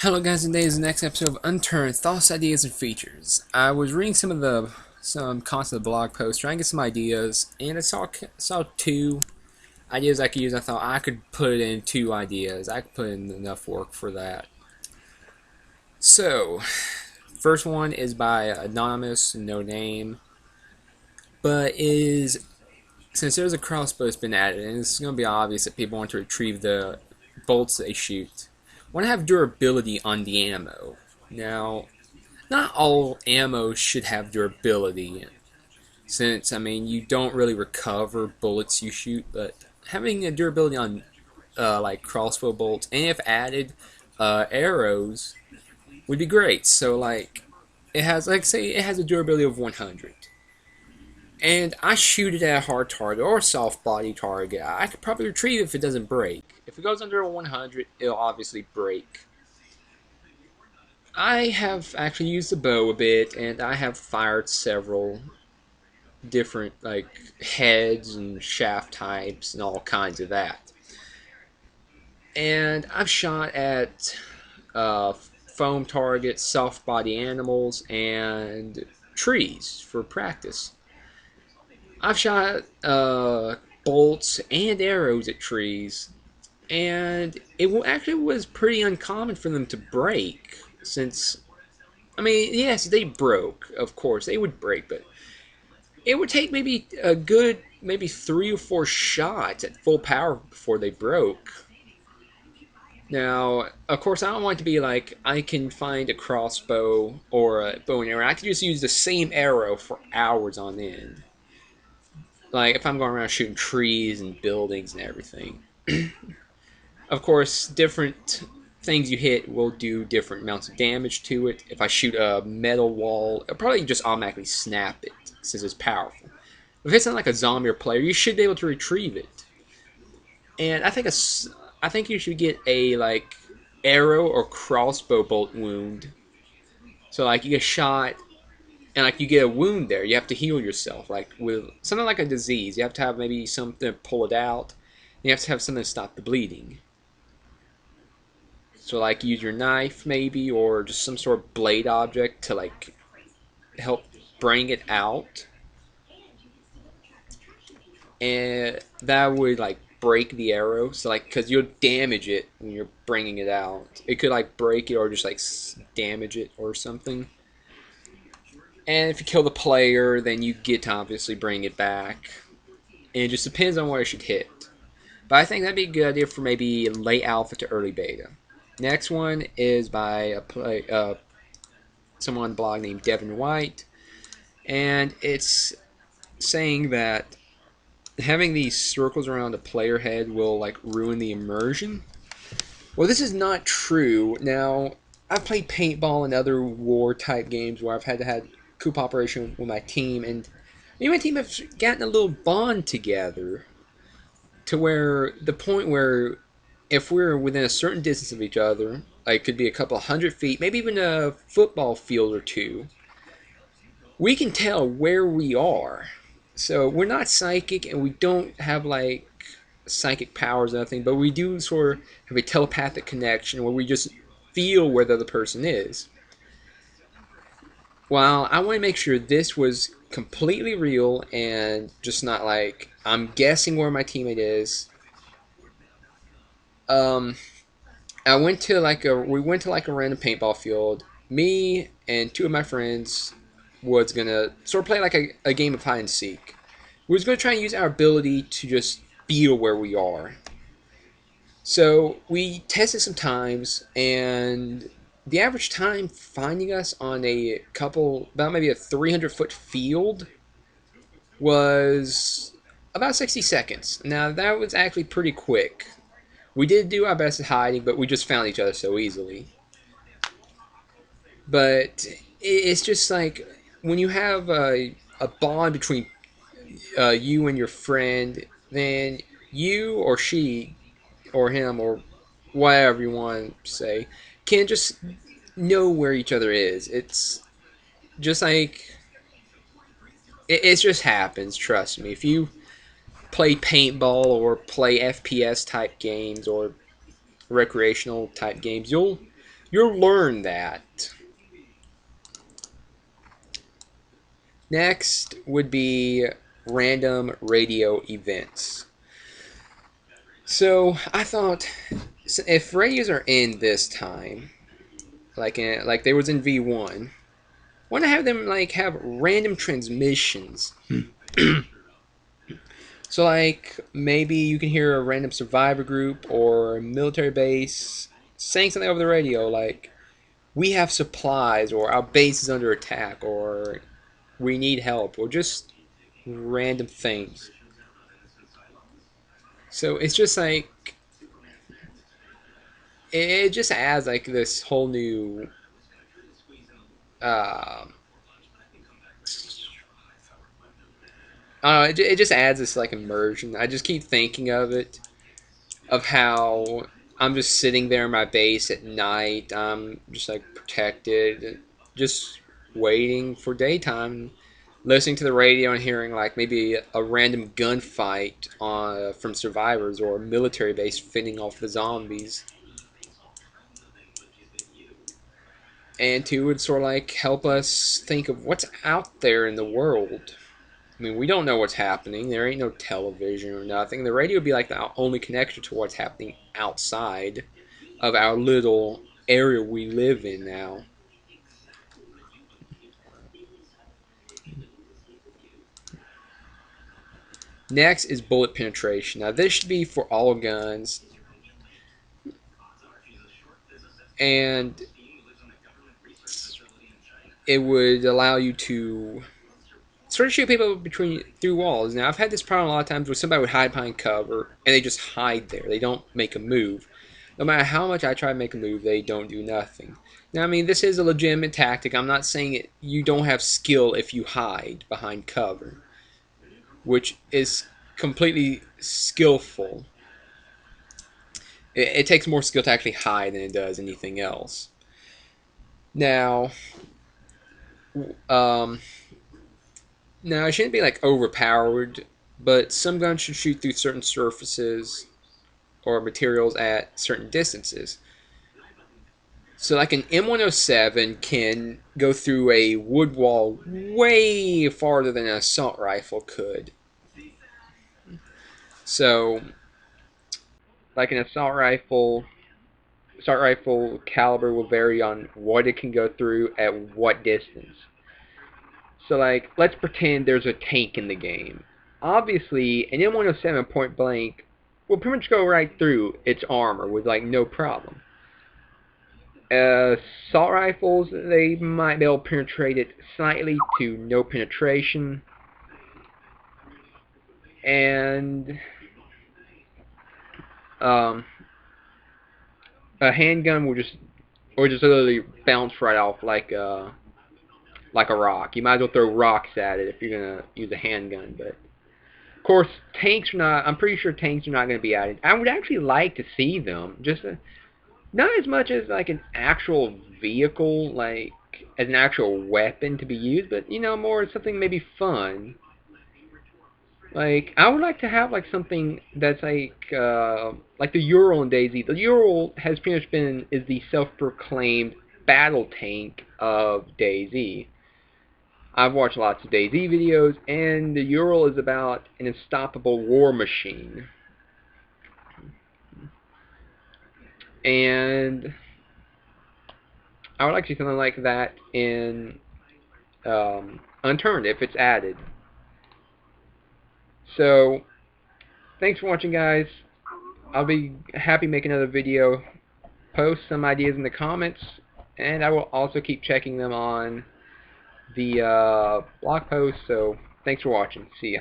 Hello guys, and today is the next episode of Unturned, Thoughts, Ideas, and Features. I was reading some content of the blog posts, trying to get some ideas, and I saw two ideas I could use. I thought I could put in two ideas. I could put in enough work for that. So, first one is by Anonymous, no name, but is since there's a crossbow that's been added, and it's going to be obvious that people want to retrieve the bolts they shoot. Want to have durability on the ammo. Now, not all ammo should have durability, since you don't really recover bullets you shoot, but having a durability on like crossbow bolts, and if added, arrows would be great. So it has say it has a durability of 100. And I shoot it at a hard target or a soft body target. I could probably retrieve it if it doesn't break. If it goes under a 100, it'll obviously break. I have actually used the bow a bit, and I have fired several different heads and shaft types and all kinds of that. And I've shot at foam targets, soft body animals, and trees for practice. I've shot bolts and arrows at trees, and it actually was pretty uncommon for them to break. Since, yes, they broke, of course, they would break, but it would take maybe a good, maybe 3 or 4 shots at full power before they broke. Now, of course, I don't want it to be like I can find a crossbow or a bow and arrow. I could just use the same arrow for hours on end. Like if I'm going around shooting trees and buildings and everything. Of course, different things you hit will do different amounts of damage to it. If I shoot a metal wall, it'll probably just automatically snap it since it's powerful. If it's not like a zombie or player, you should be able to retrieve it. And I think you should get a arrow or crossbow bolt wound. So you get shot and you get a wound there, you have to heal yourself. Like with something like a disease, you have to have maybe something to pull it out. And you have to have something to stop the bleeding. So use your knife maybe, or just some sort of blade object to help bring it out, and that would break the arrow. So because you'll damage it when you're bringing it out. It could break it or just damage it or something. And if you kill the player, then you get to obviously bring it back. And it just depends on what it should hit. But I think that'd be a good idea for maybe late alpha to early beta. Next one is by someone on the blog named Devin White, and it's saying that having these circles around a player head will ruin the immersion. Well, this is not true. Now, I've played paintball and other war type games where I've had to have coop operation with my team, and me and my team have gotten a little bond together to where the point where if we're within a certain distance of each other, it could be a couple 100 feet, maybe even a football field or two, we can tell where we are. So we're not psychic, and we don't have psychic powers or nothing, but we do sort of have a telepathic connection where we just feel where the other person is. Well, I want to make sure this was completely real and just not I'm guessing where my teammate is. Um, I went to we went to a random paintball field. Me and two of my friends was gonna sort of play a game of hide and seek. We was gonna try and use our ability to just feel where we are. So we tested some times, and the average time finding us on a couple, about maybe a 300-foot field, was about 60 seconds. Now that was actually pretty quick. We did do our best at hiding, but we just found each other so easily. But it's just when you have a bond between you and your friend, then you or she or him or whatever you want to say can just know where each other is. It's just it just happens. Trust me. If you play paintball or play FPS type games or recreational type games, You'll learn that. Next would be random radio events. So I thought, if radios are in this time, like they was in V1, why not have them like have random transmissions? So like maybe you can hear a random survivor group or a military base saying something over the radio, like we have supplies, or our base is under attack, or we need help, or just random things. So it's just like it just adds like this whole new uh, it just adds this like immersion. I just keep thinking of it, of how I'm just sitting there in my base at night. I'm just like protected, just waiting for daytime, listening to the radio and hearing like maybe a random gunfight from survivors, or a military base fending off the zombies. And two would sort of like help us think of what's out there in the world. I mean, we don't know what's happening. There ain't no television or nothing. The radio would be like the only connection to what's happening outside of our little area we live in now. Next is bullet penetration. Now, this should be for all guns, and it would allow you to sort of shoot people between through walls. Now, I've had this problem a lot of times where somebody would hide behind cover and they just hide there. They don't make a move. No matter how much I try to make a move, they don't do nothing. Now, I mean, this is a legitimate tactic. I'm not saying you don't have skill if you hide behind cover, which is completely skillful. It takes more skill to actually hide than it does anything else. Now, um, now it shouldn't be like overpowered, but some guns should shoot through certain surfaces or materials at certain distances. So, like an M107 can go through a wood wall way farther than an assault rifle could. So, like an assault rifle caliber will vary on what it can go through at what distance. So, like, let's pretend there's a tank in the game. Obviously, an M107 point blank will pretty much go right through its armor with like no problem. Assault rifles, they might be able to penetrate it slightly to no penetration, and um, a handgun will just literally bounce right off like a rock. You might as well throw rocks at it if you're gonna use a handgun. But of course, tanks are not. I'm pretty sure tanks are not going to be added. I would actually like to see them, just not as much as like an actual vehicle, like as an actual weapon to be used, but more as something maybe fun. Like I would like to have like something that's like the Ural in DayZ. The Ural has pretty much been is the self-proclaimed battle tank of DayZ. I've watched lots of DayZ videos, and the Ural is about an unstoppable war machine. And I would like to see something like that in Unturned if it's added. So, thanks for watching, guys. I'll be happy to make another video. Post some ideas in the comments, and I will also keep checking them on the blog post. So, thanks for watching. See ya.